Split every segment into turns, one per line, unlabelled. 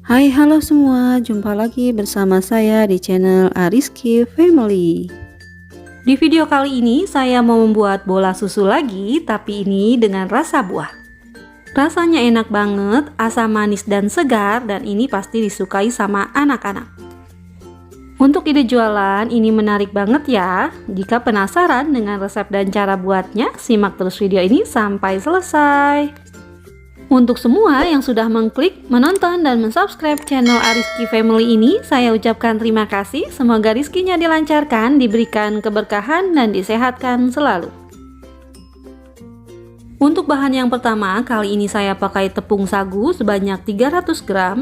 Hai, halo semua, jumpa lagi bersama saya di channel Ariski Family. Di video kali ini saya mau membuat bola susu lagi, tapi ini dengan rasa buah. Rasanya enak banget, asam manis dan segar, dan ini pasti disukai sama anak-anak. Untuk ide jualan, ini menarik banget ya. Jika penasaran dengan resep dan cara buatnya, simak terus video ini sampai selesai. Untuk semua yang sudah mengklik, menonton, dan mensubscribe channel Ariski Family ini, saya ucapkan terima kasih. Semoga rizkinya dilancarkan, diberikan keberkahan, dan disehatkan selalu. Untuk bahan yang pertama, kali ini saya pakai tepung sagu sebanyak 300 gram.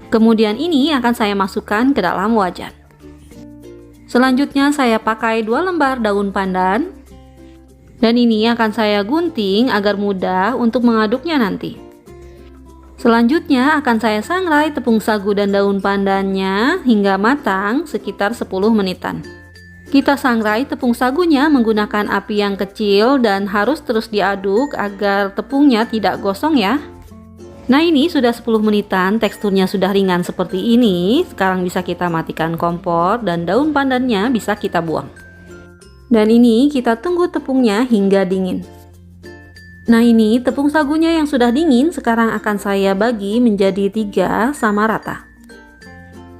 Kemudian ini akan saya masukkan ke dalam wajan. Selanjutnya saya pakai 2 lembar daun pandan. Dan ini akan saya gunting agar mudah untuk mengaduknya nanti. Selanjutnya akan saya sangrai tepung sagu dan daun pandannya hingga matang sekitar 10 menitan. Kita sangrai tepung sagunya menggunakan api yang kecil dan harus terus diaduk agar tepungnya tidak gosong ya. Nah, ini sudah 10 menitan, teksturnya sudah ringan seperti ini. Sekarang bisa kita matikan kompor dan daun pandannya bisa kita buang. Dan ini kita tunggu tepungnya hingga dingin. Nah, ini tepung sagunya yang sudah dingin sekarang akan saya bagi menjadi 3 sama rata.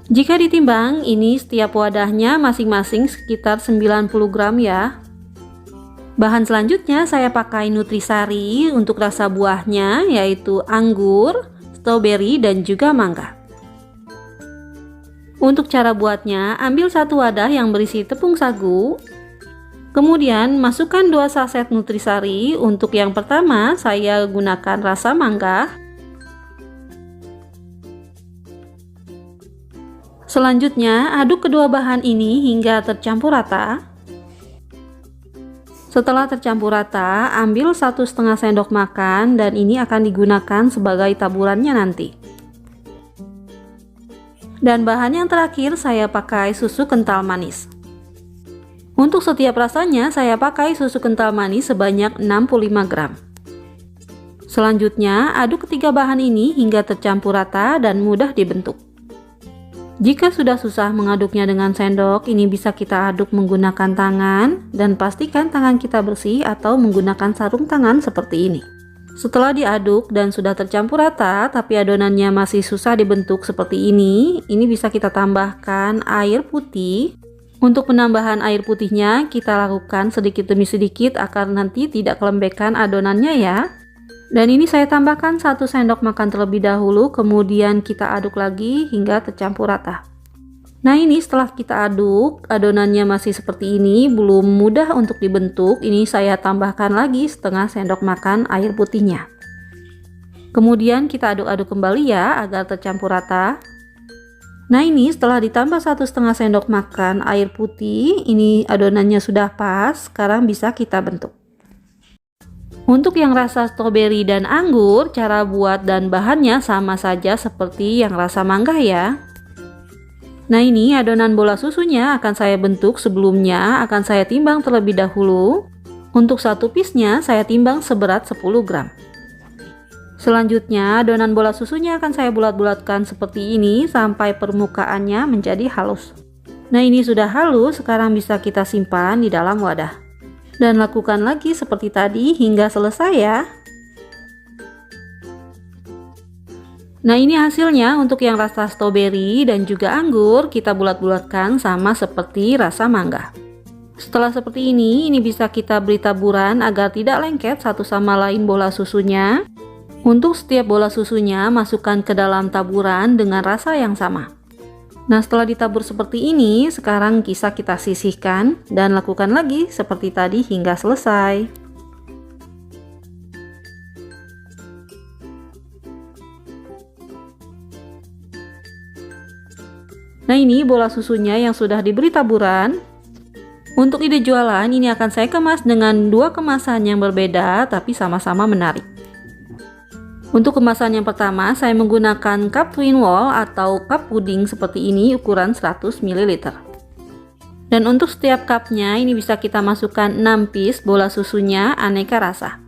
Jika ditimbang, ini setiap wadahnya masing-masing sekitar 90 gram ya. Bahan selanjutnya saya pakai nutrisari untuk rasa buahnya, yaitu anggur, stroberi, dan juga mangga. Untuk cara buatnya, ambil satu wadah yang berisi tepung sagu. Kemudian masukkan 2 saset nutrisari. Untuk yang pertama saya gunakan rasa mangga. Selanjutnya aduk kedua bahan ini hingga tercampur rata. Setelah tercampur rata, ambil 1,5 sendok makan dan ini akan digunakan sebagai taburannya nanti. Dan bahan yang terakhir saya pakai susu kental manis. Untuk setiap rasanya saya pakai susu kental manis sebanyak 65 gram. Selanjutnya aduk ketiga bahan ini hingga tercampur rata dan mudah dibentuk. Jika sudah susah mengaduknya dengan sendok, ini bisa kita aduk menggunakan tangan dan pastikan tangan kita bersih atau menggunakan sarung tangan seperti ini. Setelah diaduk dan sudah tercampur rata tapi adonannya masih susah dibentuk seperti ini bisa kita tambahkan air putih. Untuk penambahan air putihnya kita lakukan sedikit demi sedikit agar nanti tidak kelembekan adonannya ya. Dan ini saya tambahkan 1 sendok makan terlebih dahulu, kemudian kita aduk lagi hingga tercampur rata. Nah, ini setelah kita aduk, adonannya masih seperti ini, belum mudah untuk dibentuk. Ini saya tambahkan lagi setengah sendok makan air putihnya. Kemudian kita aduk-aduk kembali ya agar tercampur rata. Nah, ini setelah ditambah 1,5 sendok makan air putih, ini adonannya sudah pas, sekarang bisa kita bentuk. Untuk yang rasa stroberi dan anggur, cara buat dan bahannya sama saja seperti yang rasa mangga ya. Nah, ini adonan bola susunya akan saya bentuk. Sebelumnya akan saya timbang terlebih dahulu. Untuk satu piece-nya saya timbang seberat 10 gram. Selanjutnya adonan bola susunya akan saya bulat-bulatkan seperti ini sampai permukaannya menjadi halus. Nah, ini sudah halus, sekarang bisa kita simpan di dalam wadah. Dan lakukan lagi seperti tadi hingga selesai ya. Nah, ini hasilnya. Untuk yang rasa stroberi dan juga anggur kita bulat-bulatkan sama seperti rasa mangga. Setelah seperti ini bisa kita beri taburan agar tidak lengket satu sama lain bola susunya. Untuk setiap bola susunya masukkan ke dalam taburan dengan rasa yang sama. Nah, setelah ditabur seperti ini, sekarang bisa kita sisihkan dan lakukan lagi seperti tadi hingga selesai. Nah, ini bola susunya yang sudah diberi taburan. Untuk ide jualan, ini akan saya kemas dengan 2 kemasan yang berbeda tapi sama-sama menarik. Untuk kemasan yang pertama, saya menggunakan cup twin wall atau cup puding seperti ini ukuran 100 ml. Dan untuk setiap cupnya ini bisa kita masukkan 6 piece bola susunya aneka rasa.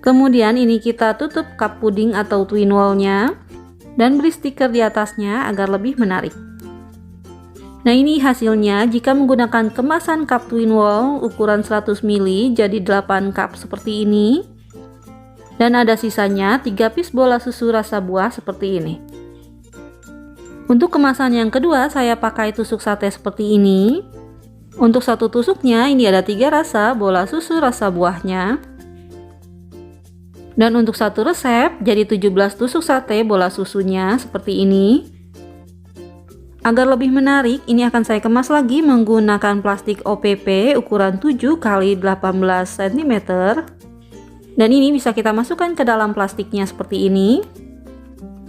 Kemudian ini kita tutup cup puding atau twin wallnya. dan beri stiker di atasnya agar lebih menarik. Nah, ini hasilnya jika menggunakan kemasan cup twin wall ukuran 100 ml jadi 8 cup seperti ini. Dan ada sisanya 3 piece bola susu rasa buah seperti ini. Untuk kemasan yang kedua saya pakai tusuk sate seperti ini. Untuk satu tusuknya ini ada 3 rasa bola susu rasa buahnya. Dan untuk satu resep jadi 17 tusuk sate bola susunya seperti ini. Agar lebih menarik, ini akan saya kemas lagi menggunakan plastik OPP ukuran 7 x 18 cm. Dan ini bisa kita masukkan ke dalam plastiknya seperti ini.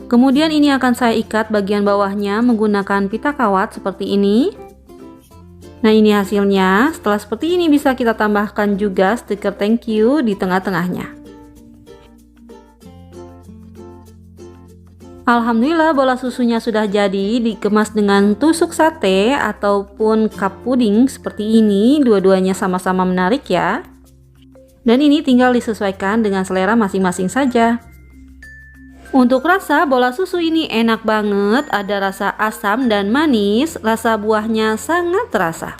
Kemudian ini akan saya ikat bagian bawahnya menggunakan pita kawat seperti ini. Nah, ini hasilnya. Setelah seperti ini bisa kita tambahkan juga stiker thank you di tengah-tengahnya. Alhamdulillah bola susunya sudah jadi, dikemas dengan tusuk sate ataupun cup puding seperti ini. Dua-duanya sama-sama menarik ya. Dan ini tinggal disesuaikan dengan selera masing-masing saja. Untuk rasa bola susu ini enak banget, ada rasa asam dan manis, rasa buahnya sangat terasa.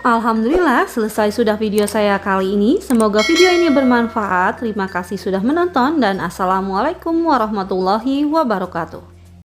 Alhamdulillah selesai sudah video saya kali ini. Semoga video ini bermanfaat. Terima kasih sudah menonton dan assalamualaikum warahmatullahi wabarakatuh.